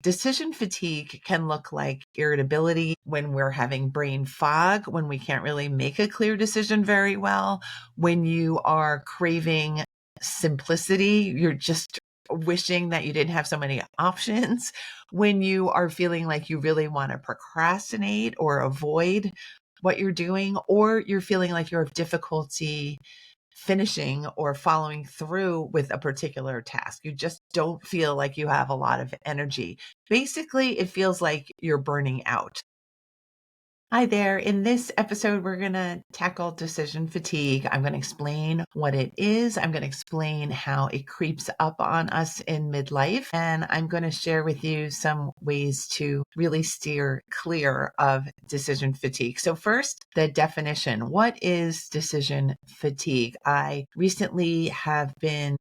Decision fatigue can look like irritability when we're having brain fog, when we can't really make a clear decision very well, when you are craving simplicity, you're just wishing that you didn't have so many options, when you are feeling like you really want to procrastinate or avoid what you're doing, or you're feeling like you have difficulty finishing or following through with a particular task. You just don't feel like you have a lot of energy. Basically, it feels like you're burning out. Hi there. In this episode, we're going to tackle decision fatigue. I'm going to explain what it is. I'm going to explain how it creeps up on us in midlife. And I'm going to share with you some ways to really steer clear of decision fatigue. So first, the definition. What is decision fatigue? I recently have been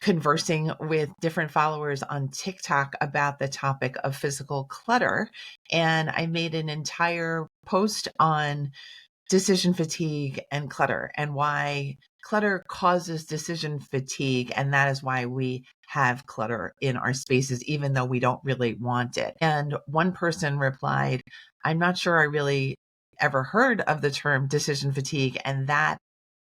conversing with different followers on TikTok about the topic of physical clutter. And I made an entire post on decision fatigue and clutter and why clutter causes decision fatigue. And that is why we have clutter in our spaces, even though we don't really want it. And one person replied, I'm not sure I really ever heard of the term decision fatigue. And that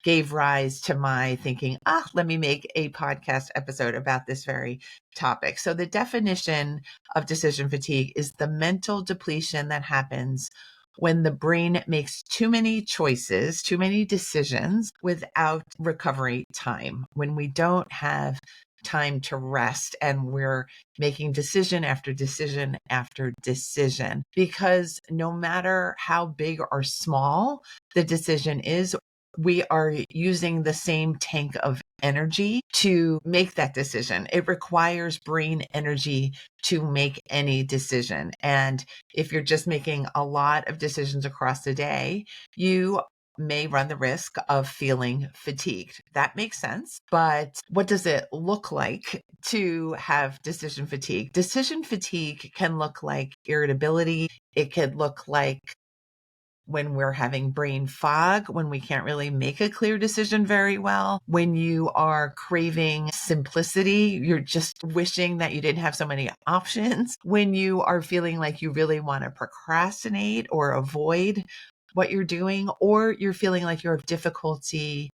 gave rise to my thinking, let me make a podcast episode about this very topic. So the definition of decision fatigue is the mental depletion that happens when the brain makes too many choices, too many decisions without recovery time, when we don't have time to rest and we're making decision after decision after decision. Because no matter how big or small the decision is, we are using the same tank of energy to make that decision. It requires brain energy to make any decision. And if you're just making a lot of decisions across the day, you may run the risk of feeling fatigued. That makes sense. But what does it look like to have decision fatigue? Decision fatigue can look like irritability. It could look like when we're having brain fog, when we can't really make a clear decision very well, when you are craving simplicity, you're just wishing that you didn't have so many options, when you are feeling like you really want to procrastinate or avoid what you're doing, or you're feeling like you have difficulty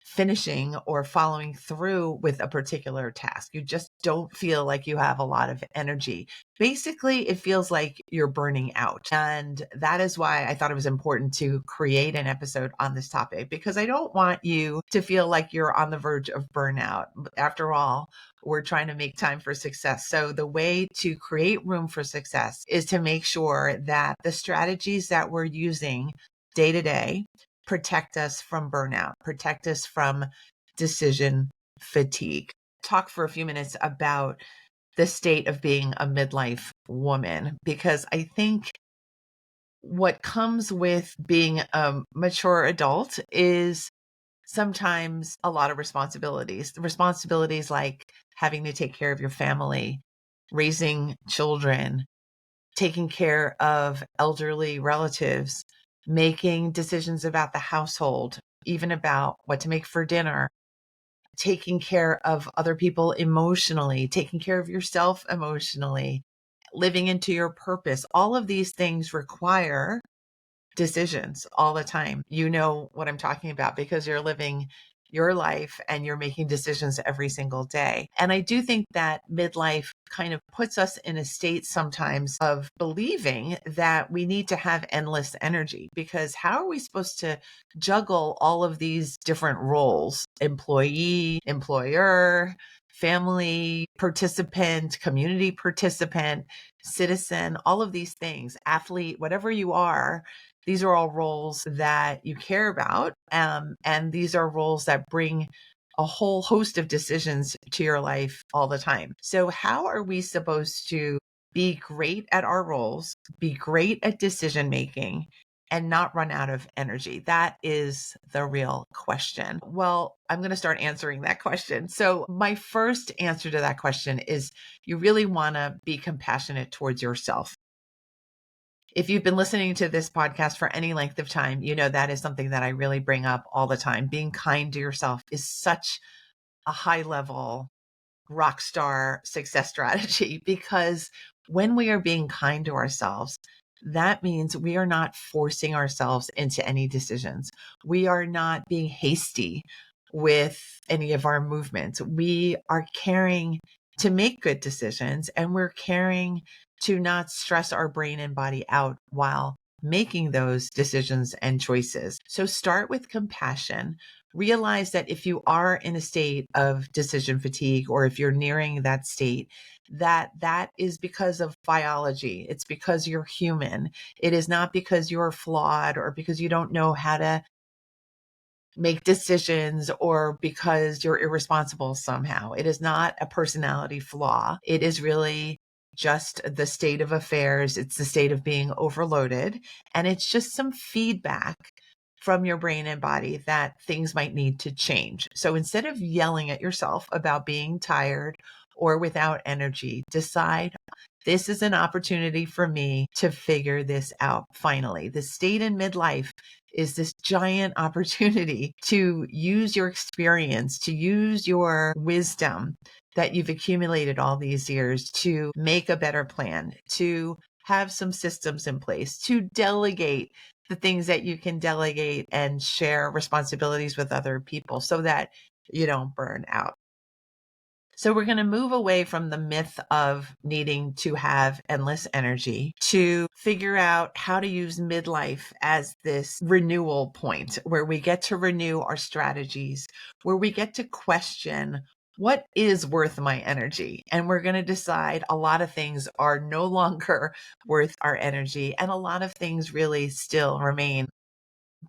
finishing or following through with a particular task. You just don't feel like you have a lot of energy. Basically, it feels like you're burning out. And that is why I thought it was important to create an episode on this topic, because I don't want you to feel like you're on the verge of burnout. After all, we're trying to make time for success. So the way to create room for success is to make sure that the strategies that we're using day to day protect us from burnout, protect us from decision fatigue. Talk for a few minutes about the state of being a midlife woman, because I think what comes with being a mature adult is sometimes a lot of responsibilities. The responsibilities like having to take care of your family, raising children, taking care of elderly relatives, making decisions about the household, even about what to make for dinner, taking care of other people emotionally, taking care of yourself emotionally, living into your purpose. All of these things require decisions all the time. You know what I'm talking about because you're living your life and you're making decisions every single day. And I do think that midlife kind of puts us in a state sometimes of believing that we need to have endless energy, because how are we supposed to juggle all of these different roles? Employee, employer, family participant, community participant, citizen, all of these things, athlete, whatever you are. These are all roles that you care about. And these are roles that bring a whole host of decisions to your life all the time. So how are we supposed to be great at our roles, be great at decision making, and not run out of energy? That is the real question. Well, I'm going to start answering that question. So my first answer to that question is you really want to be compassionate towards yourself. If you've been listening to this podcast for any length of time, you know that is something that I really bring up all the time. Being kind to yourself is such a high level rock star success strategy, because When we are being kind to ourselves, that means we are not forcing ourselves into any decisions. We are not being hasty with any of our movements. We are caring to make good decisions, and we're caring to not stress our brain and body out while making those decisions and choices. So start with compassion. Realize that if you are in a state of decision fatigue, or if you're nearing that state, that is because of biology. It's because you're human. It is not because you're flawed or because you don't know how to make decisions or because you're irresponsible somehow. It is not a personality flaw. It is really just the state of affairs. It's the state of being overloaded. And it's just some feedback from your brain and body that things might need to change. So instead of yelling at yourself about being tired or without energy, decide this is an opportunity for me to figure this out finally. The state in midlife is this giant opportunity to use your experience, to use your wisdom that you've accumulated all these years to make a better plan, to have some systems in place, to delegate the things that you can delegate and share responsibilities with other people so that you don't burn out. So we're going to move away from the myth of needing to have endless energy to figure out how to use midlife as this renewal point where we get to renew our strategies, where we get to question what is worth my energy. And we're going to decide a lot of things are no longer worth our energy, and a lot of things really still remain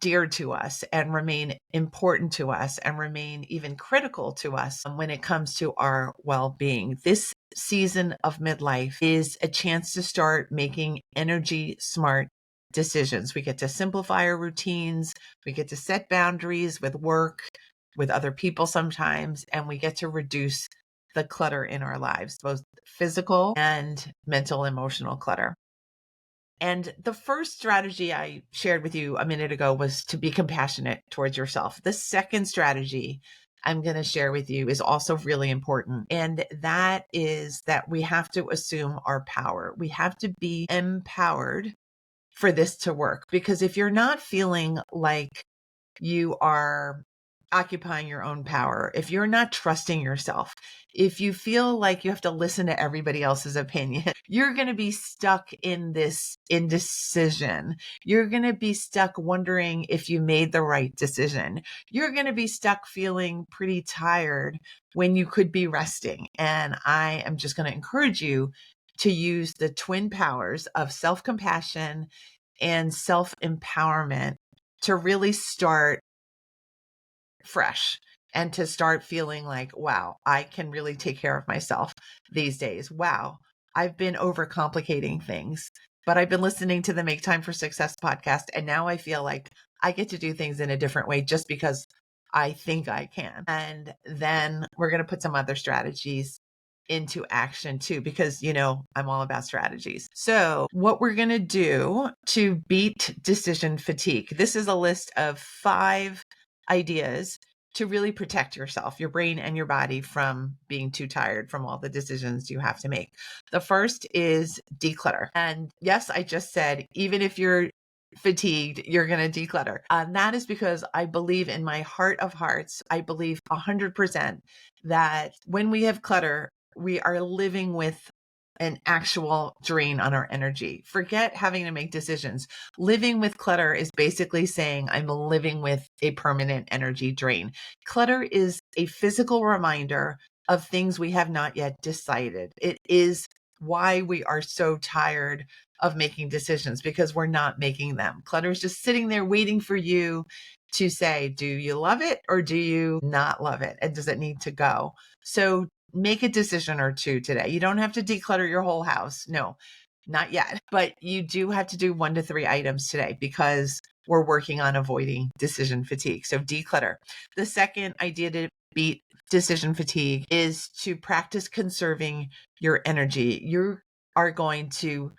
dear to us and remain important to us and remain even critical to us when it comes to our well-being. This season of midlife is a chance to start making energy smart decisions. We get to simplify our routines. We get to set boundaries with work, with other people sometimes, and we get to reduce the clutter in our lives, both physical and mental, emotional clutter. And the first strategy I shared with you a minute ago was to be compassionate towards yourself. The second strategy I'm going to share with you is also really important. And that is that we have to assume our power. We have to be empowered for this to work. Because if you're not feeling like you are occupying your own power, if you're not trusting yourself, if you feel like you have to listen to everybody else's opinion, you're going to be stuck in this indecision. You're going to be stuck wondering if you made the right decision. You're going to be stuck feeling pretty tired when you could be resting. And I am just going to encourage you to use the twin powers of self-compassion and self-empowerment to really start fresh and to start feeling like, wow, I can really take care of myself these days. Wow, I've been overcomplicating things, but I've been listening to the Make Time for Success podcast. And now I feel like I get to do things in a different way just because I think I can. And then we're going to put some other strategies into action too, because, I'm all about strategies. So what we're going to do to beat decision fatigue, this is a list of 5 ideas to really protect yourself, your brain and your body from being too tired from all the decisions you have to make. The first is declutter. And yes, I just said, even if you're fatigued, you're going to declutter. And that is because I believe in my heart of hearts, I believe 100% that when we have clutter, we are living with an actual drain on our energy. Forget having to make decisions. Living with clutter is basically saying I'm living with a permanent energy drain. Clutter is a physical reminder of things we have not yet decided. It is why we are so tired of making decisions, because we're not making them. Clutter is just sitting there waiting for you to say, do you love it or do you not love it? And does it need to go? So make a decision or two today. You don't have to declutter your whole house. No, not yet. But you do have to do 1 to 3 items today because we're working on avoiding decision fatigue. So declutter. The second idea to beat decision fatigue is to practice conserving your energy. You are going to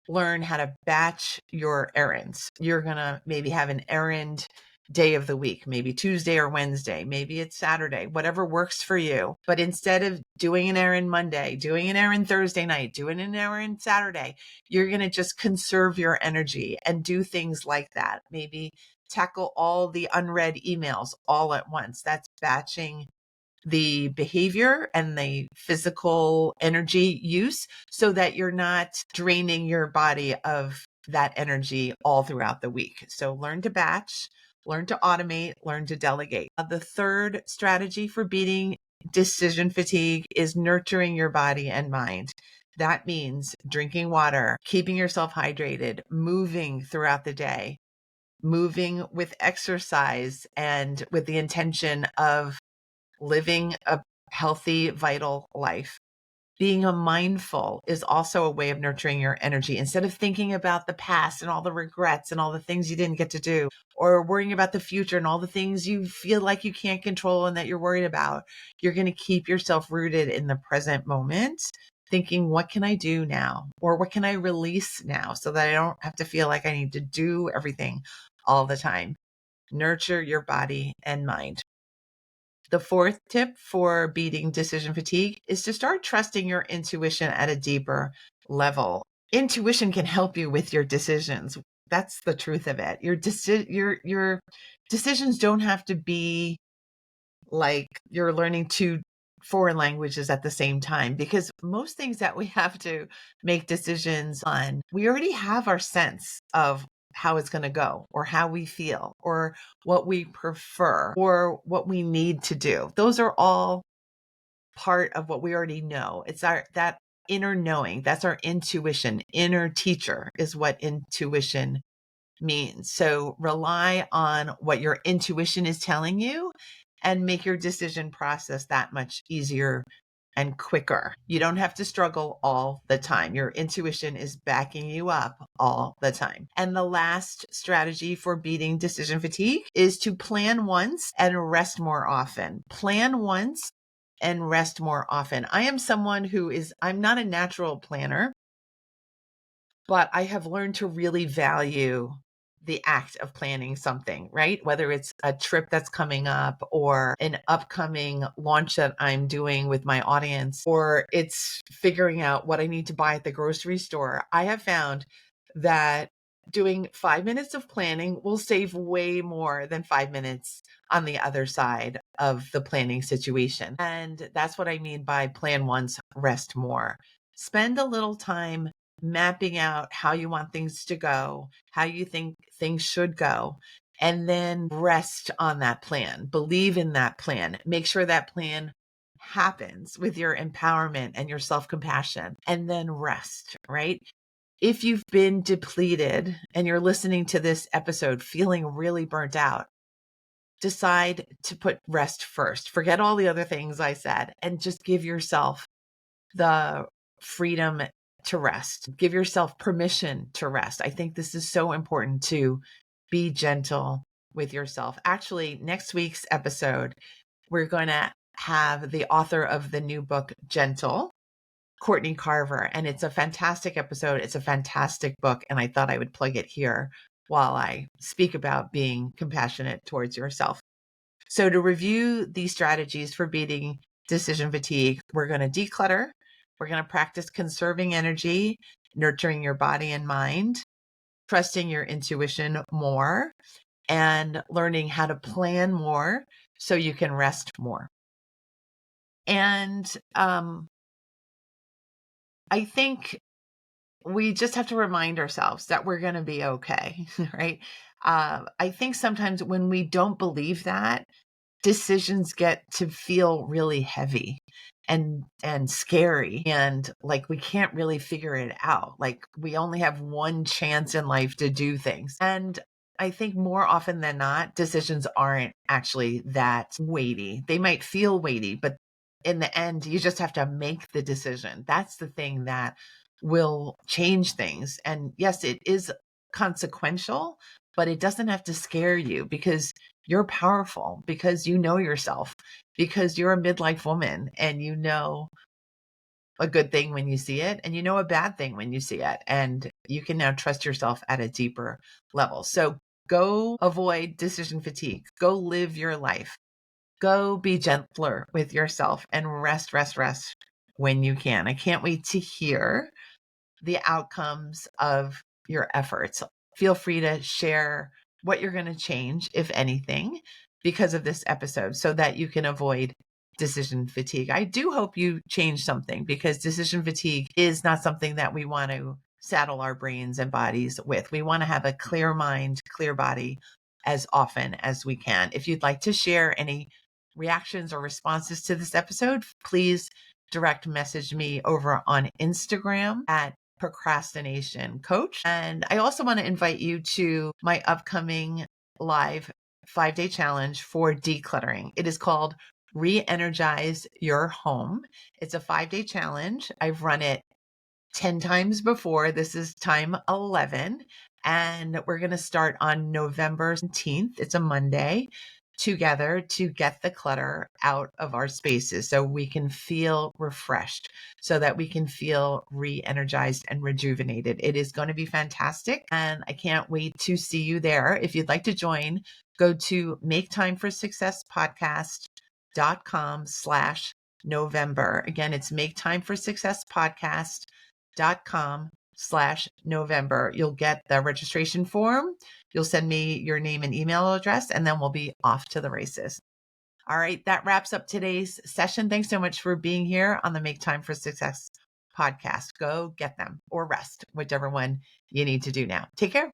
learn how to batch your errands. You're going to maybe have an errand day of the week, maybe Tuesday or Wednesday, maybe it's Saturday, whatever works for you. But instead of doing an errand Monday, doing an errand Thursday night, doing an errand Saturday, you're going to just conserve your energy and do things like that. Maybe tackle all the unread emails all at once. That's batching the behavior and the physical energy use so that you're not draining your body of that energy all throughout the week. So learn to batch, learn to automate, learn to delegate. The third strategy for beating decision fatigue is nurturing your body and mind. That means drinking water, keeping yourself hydrated, moving throughout the day, moving with exercise and with the intention of living a healthy, vital life. Being a mindful is also a way of nurturing your energy. Instead of thinking about the past and all the regrets and all the things you didn't get to do, or worrying about the future and all the things you feel like you can't control and that you're worried about, you're going to keep yourself rooted in the present moment, thinking, what can I do now? Or what can I release now so that I don't have to feel like I need to do everything all the time? Nurture your body and mind. The fourth tip for beating decision fatigue is to start trusting your intuition at a deeper level. Intuition can help you with your decisions. That's the truth of it. Your decisions don't have to be like you're learning two foreign languages at the same time, because most things that we have to make decisions on, we already have our sense of how it's going to go or how we feel or what we prefer or what we need to do. Those are all part of what we already know. It's that inner knowing. That's our intuition. Inner teacher is what intuition means. So rely on what your intuition is telling you and make your decision process that much easier and quicker. You don't have to struggle all the time. Your intuition is backing you up all the time. And the last strategy for beating decision fatigue is to plan once and rest more often. Plan once and rest more often. I am someone I'm not a natural planner, but I have learned to really value the act of planning something, right? Whether it's a trip that's coming up or an upcoming launch that I'm doing with my audience, or it's figuring out what I need to buy at the grocery store. I have found that doing 5 minutes of planning will save way more than 5 minutes on the other side of the planning situation. And that's what I mean by plan once, rest more. Spend a little time mapping out how you want things to go, how you think things should go, and then rest on that plan. Believe in that plan. Make sure that plan happens with your empowerment and your self-compassion, and then rest, right? If you've been depleted and you're listening to this episode feeling really burnt out, decide to put rest first. Forget all the other things I said and just give yourself the freedom to rest. Give yourself permission to rest. I think this is so important, to be gentle with yourself. Actually, next week's episode, we're going to have the author of the new book, Gentle, Courtney Carver. And it's a fantastic episode. It's a fantastic book. And I thought I would plug it here while I speak about being compassionate towards yourself. So to review these strategies for beating decision fatigue, we're going to declutter. We're going to practice conserving energy, nurturing your body and mind, trusting your intuition more, and learning how to plan more so you can rest more. And I think we just have to remind ourselves that we're going to be okay, right? I think sometimes when we don't believe that, decisions get to feel really heavy and scary, and like we can't really figure it out. Like we only have one chance in life to do things. And I think more often than not, decisions aren't actually that weighty. They might feel weighty, but in the end, you just have to make the decision. That's the thing that will change things. And yes, it is consequential, but it doesn't have to scare you, because you're powerful, because you know yourself, because you're a midlife woman and you know a good thing when you see it and you know a bad thing when you see it. And you can now trust yourself at a deeper level. So Go avoid decision fatigue. Go live your life. Go be gentler with yourself and rest when you can. I can't wait to hear the outcomes of your efforts. Feel free to share what you're going to change, if anything, because of this episode so that you can avoid decision fatigue. I do hope you change something, because decision fatigue is not something that we want to saddle our brains and bodies with. We want to have a clear mind, clear body as often as we can. If you'd like to share any reactions or responses to this episode, please direct message me over on Instagram at procrastination coach. And I also want to invite you to my upcoming live 5-day challenge for decluttering. It is called Re-Energize Your Home. It's a 5-day challenge. I've run it 10 times before. This is time 11. And we're going to start on November 17th. It's a Monday, together to get the clutter out of our spaces so we can feel refreshed, so that we can feel re-energized and rejuvenated. It is going to be fantastic, and I can't wait to see you there. If you'd like to join, go to maketimeforsuccesspodcast.com/November. Again, it's maketimeforsuccesspodcast.com/November. You'll get the registration form. You'll send me your name and email address, and then we'll be off to the races. All right, that wraps up today's session. Thanks so much for being here on the Make Time for Success podcast. Go get them or rest, whichever one you need to do now. Take care.